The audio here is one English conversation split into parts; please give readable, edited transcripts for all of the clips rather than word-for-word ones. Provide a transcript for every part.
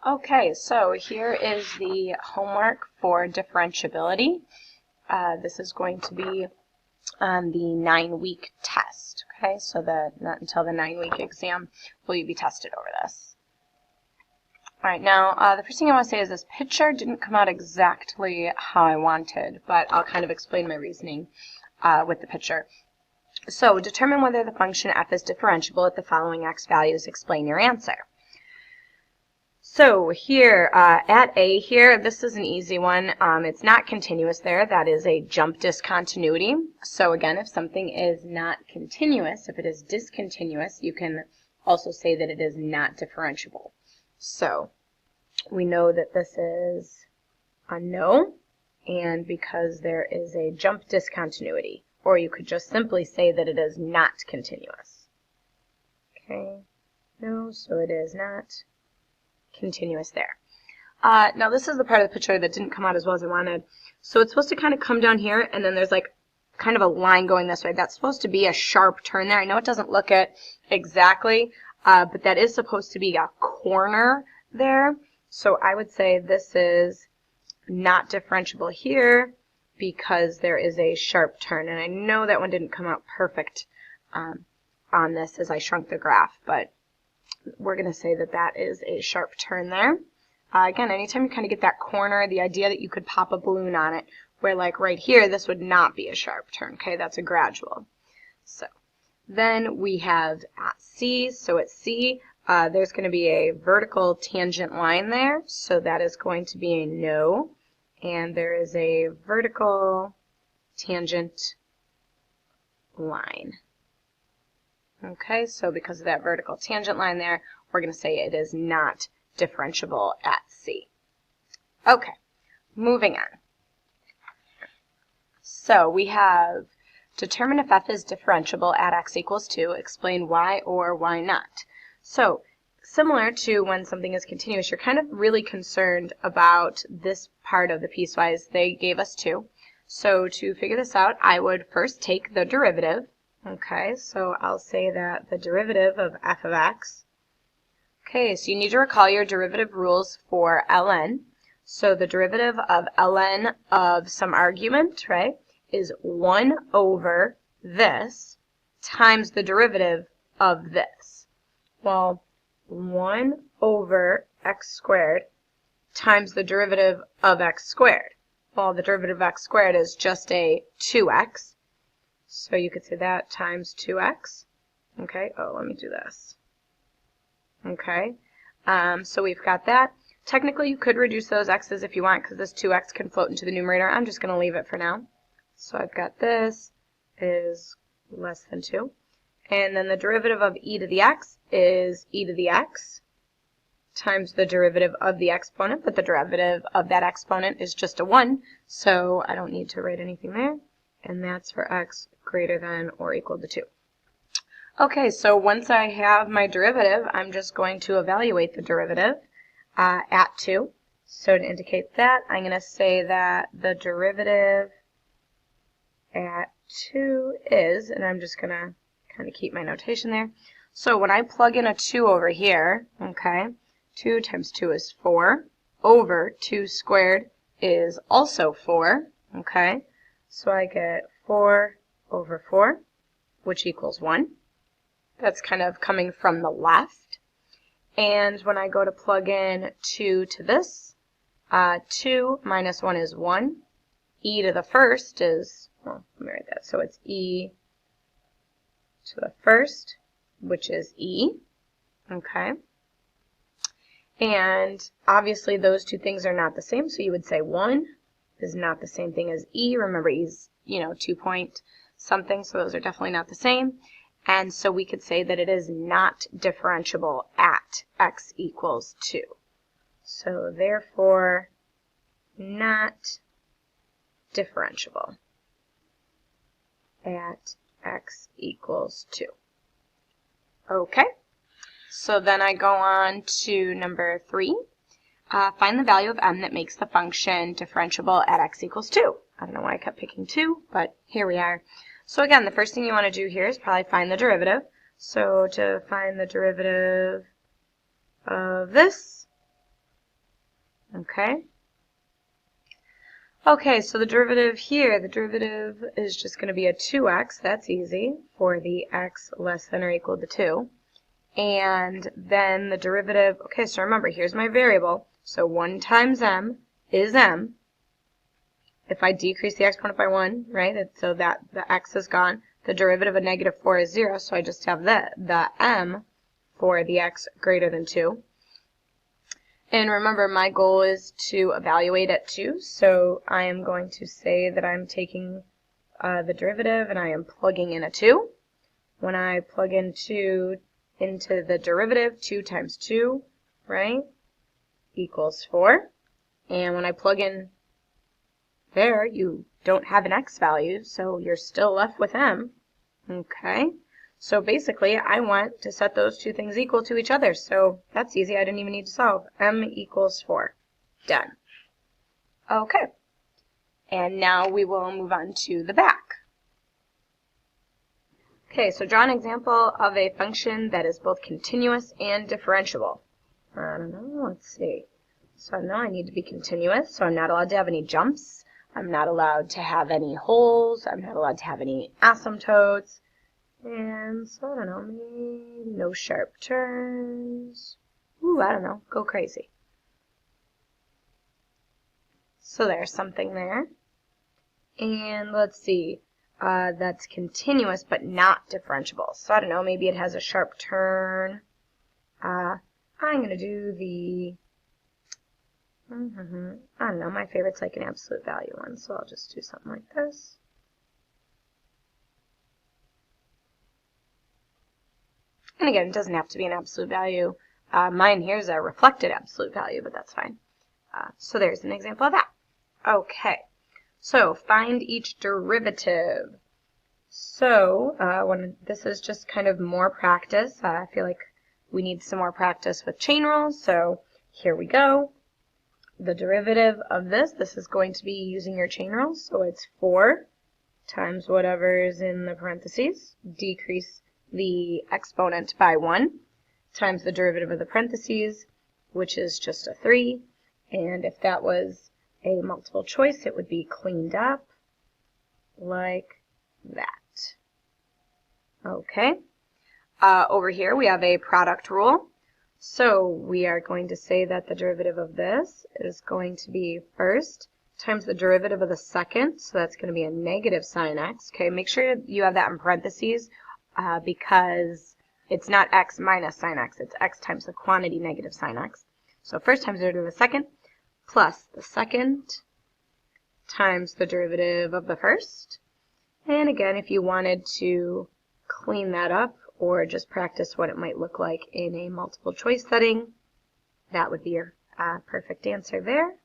Okay, so here is the homework for differentiability. This is going to be on the 9-week test. Okay, so not until the 9-week exam will you be tested over this. All right, now the first thing I want to say is this picture didn't come out exactly how I wanted, but I'll kind of explain my reasoning with the picture. So determine whether the function f is differentiable at the following x values. Explain your answer. So here, at A here, this is an easy one. It's not continuous there. That is a jump discontinuity. So again, if something is not continuous, if it is discontinuous, you can also say that it is not differentiable. So we know that this is a no, and because there is a jump discontinuity, or you could just simply say that it is not continuous. Okay, no, so it is not continuous there. Now this is the part of the picture that didn't come out as well as I wanted. So it's supposed to kind of come down here, and then there's like kind of a line going this way. That's supposed to be a sharp turn there. I know it doesn't look it exactly, but that is supposed to be a corner there. So I would say this is not differentiable here because there is a sharp turn. And I know that one didn't come out perfect on this as I shrunk the graph, but we're going to say that that is a sharp turn there. Again, anytime you kind of get that corner, the idea that you could pop a balloon on it, where like right here, this would not be a sharp turn. Okay, that's a gradual. So then we have at C. So at C, there's going to be a vertical tangent line there. So that is going to be a no. And there is a vertical tangent line. Okay, so because of that vertical tangent line there, we're going to say it is not differentiable at C. Okay, moving on. So we have determine if f is differentiable at x equals 2. Explain why or why not. So similar to when something is continuous, you're kind of really concerned about this part of the piecewise. They gave us 2. So to figure this out, I would first take the derivative. Okay, so I'll say that the derivative of f of x. Okay, so you need to recall your derivative rules for ln. So the derivative of ln of some argument, right, is 1 over this times the derivative of this. Well, 1 over x squared times the derivative of x squared. Well, the derivative of x squared is just a 2x. So you could say that times 2x. Okay, oh, let me do this. Okay, so we've got that. Technically, you could reduce those x's if you want, because this 2x can float into the numerator. I'm just going to leave it for now. So I've got this is less than 2. And then the derivative of e to the x is e to the x times the derivative of the exponent, but the derivative of that exponent is just a 1, so I don't need to write anything there. And that's for x greater than or equal to 2. Okay, so once I have my derivative, I'm just going to evaluate the derivative at 2. So to indicate that, I'm going to say that the derivative at 2 is, and I'm just going to kind of keep my notation there. So when I plug in a 2 over here, okay, 2 times 2 is 4, over 2 squared is also 4, okay. So I get 4 over 4, which equals 1. That's kind of coming from the left. And when I go to plug in 2 to this, 2 minus 1 is 1. E to the first is, well, let me write that. So it's e to the first, which is e. Okay. And obviously those two things are not the same, so you would say 1 is not the same thing as e. Remember, e's, 2 point something, so those are definitely not the same. And so we could say that it is not differentiable at x equals 2. So therefore, not differentiable at x equals 2. Okay, so then I go on to number 3. Find the value of m that makes the function differentiable at x equals 2. I don't know why I kept picking 2, but here we are. So again, the first thing you want to do here is probably find the derivative. So to find the derivative of this, Okay? Okay, so the derivative here, the derivative is just going to be a 2x, that's easy, for the x less than or equal to 2. And then the derivative, okay, so remember, here's my variable. So 1 times m is m. If I decrease the exponent by 1, right, so that the x is gone, the derivative of negative 4 is 0, so I just have the m for the x greater than 2. And remember, my goal is to evaluate at 2, so I am going to say that I'm taking the derivative and I am plugging in a 2. When I plug in 2 into the derivative, 2 times 2, right, equals 4. And when I plug in there, you don't have an x value, so you're still left with m. Okay? So basically, I want to set those two things equal to each other. So that's easy. I didn't even need to solve. M equals 4. Done. Okay. And now we will move on to the back. Okay, so draw an example of a function that is both continuous and differentiable. I don't know. Let's see. So now I need to be continuous, so I'm not allowed to have any jumps. I'm not allowed to have any holes. I'm not allowed to have any asymptotes. And so, I don't know, maybe no sharp turns. Ooh, I don't know, go crazy. So there's something there. And let's see, that's continuous but not differentiable. So I don't know, maybe it has a sharp turn. I'm going to do the, I don't know, my favorite's like an absolute value one, so I'll just do something like this. And again, it doesn't have to be an absolute value. Mine here is a reflected absolute value, but that's fine. So there's an example of that. Okay, so find each derivative. So this is just kind of more practice. I feel like we need some more practice with chain rules, so here we go. The derivative of this is going to be using your chain rules, so it's 4 times whatever is in the parentheses, decrease the exponent by 1, times the derivative of the parentheses, which is just a 3. And if that was a multiple choice, it would be cleaned up like that. Okay. Over here we have a product rule. So we are going to say that the derivative of this is going to be first times the derivative of the second, so that's going to be a negative sine x. Okay, make sure you have that in parentheses because it's not x minus sine x, it's x times the quantity negative sine x. So first times the derivative of the second plus the second times the derivative of the first. And again, if you wanted to clean that up or just practice what it might look like in a multiple choice setting, that would be your perfect answer there.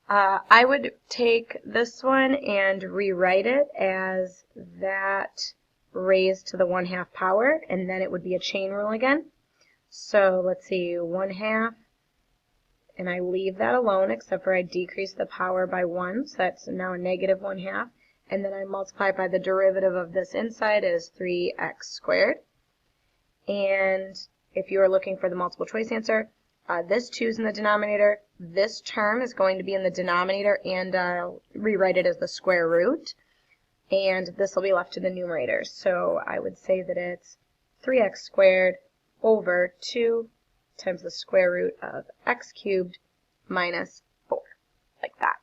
I would take this one and rewrite it as that raised to the 1/2 power, and then it would be a chain rule again. So let's see, 1/2, and I leave that alone except for I decrease the power by 1, so that's now a negative 1/2, and then I multiply by the derivative of this inside is 3x squared. And if you are looking for the multiple choice answer, this 2 is in the denominator, this term is going to be in the denominator, and I'll rewrite it as the square root, and this will be left to the numerator. So I would say that it's 3x squared over 2 times the square root of x cubed minus 4, like that.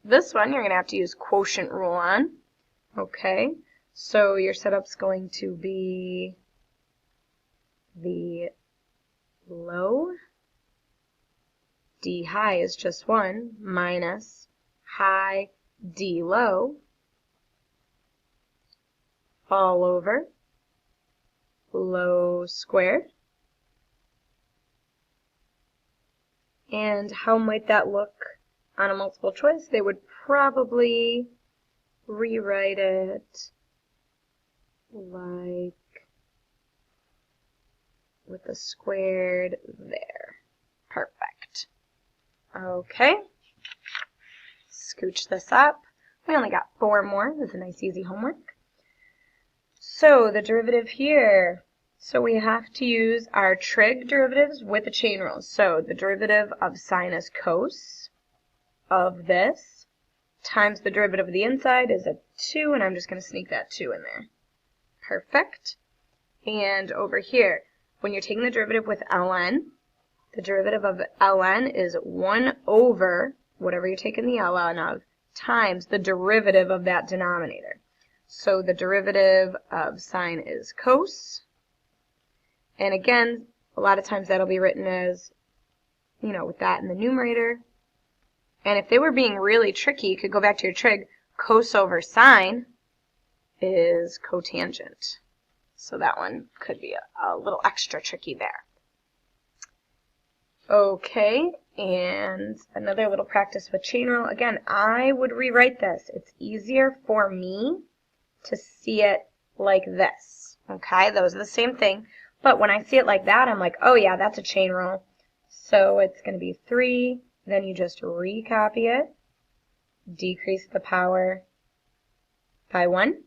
This one you're going to have to use quotient rule on. Okay, so your setup's going to be the low, d high is just 1, minus high d low, all over low squared. And how might that look on a multiple choice? They would probably rewrite it like with the squared there. Perfect. Okay. Scooch this up. We only got 4 more. This is a nice easy homework. So the derivative here, So we have to use our trig derivatives with the chain rule. So the derivative of sine is cos of this times the derivative of the inside is a 2, and I'm just going to sneak that 2 in there. Perfect. And over here, when you're taking the derivative with ln, the derivative of ln is 1 over whatever you're taking the ln of times the derivative of that denominator. So the derivative of sine is cos. And again, a lot of times that'll be written as, with that in the numerator. And if they were being really tricky, you could go back to your trig. Cos over sine is cotangent. So that one could be a little extra tricky there. Okay, and another little practice with chain rule. Again, I would rewrite this. It's easier for me to see it like this. Okay, those are the same thing. But when I see it like that, I'm like, oh yeah, that's a chain rule. So it's going to be 3, then you just recopy it, decrease the power by 1,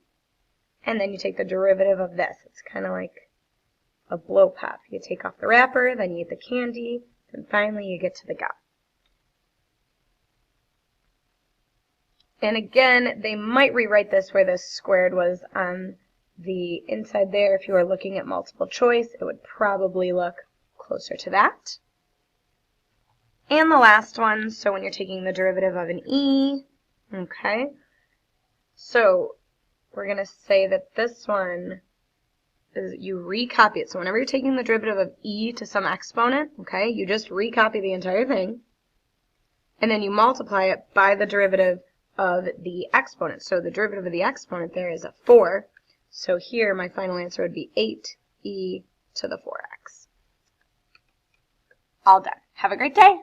and then you take the derivative of this. It's kind of like a blow pop. You take off the wrapper, then you eat the candy, and finally you get to the gum. And again, they might rewrite this where this squared was on the inside there. If you were looking at multiple choice, it would probably look closer to that. And the last one, so when you're taking the derivative of an e, okay, so we're going to say that this one is you recopy it. So whenever you're taking the derivative of e to some exponent, okay, you just recopy the entire thing, and then you multiply it by the derivative of the exponent. So the derivative of the exponent there is a 4. So here my final answer would be 8e to the 4x. All done. Have a great day.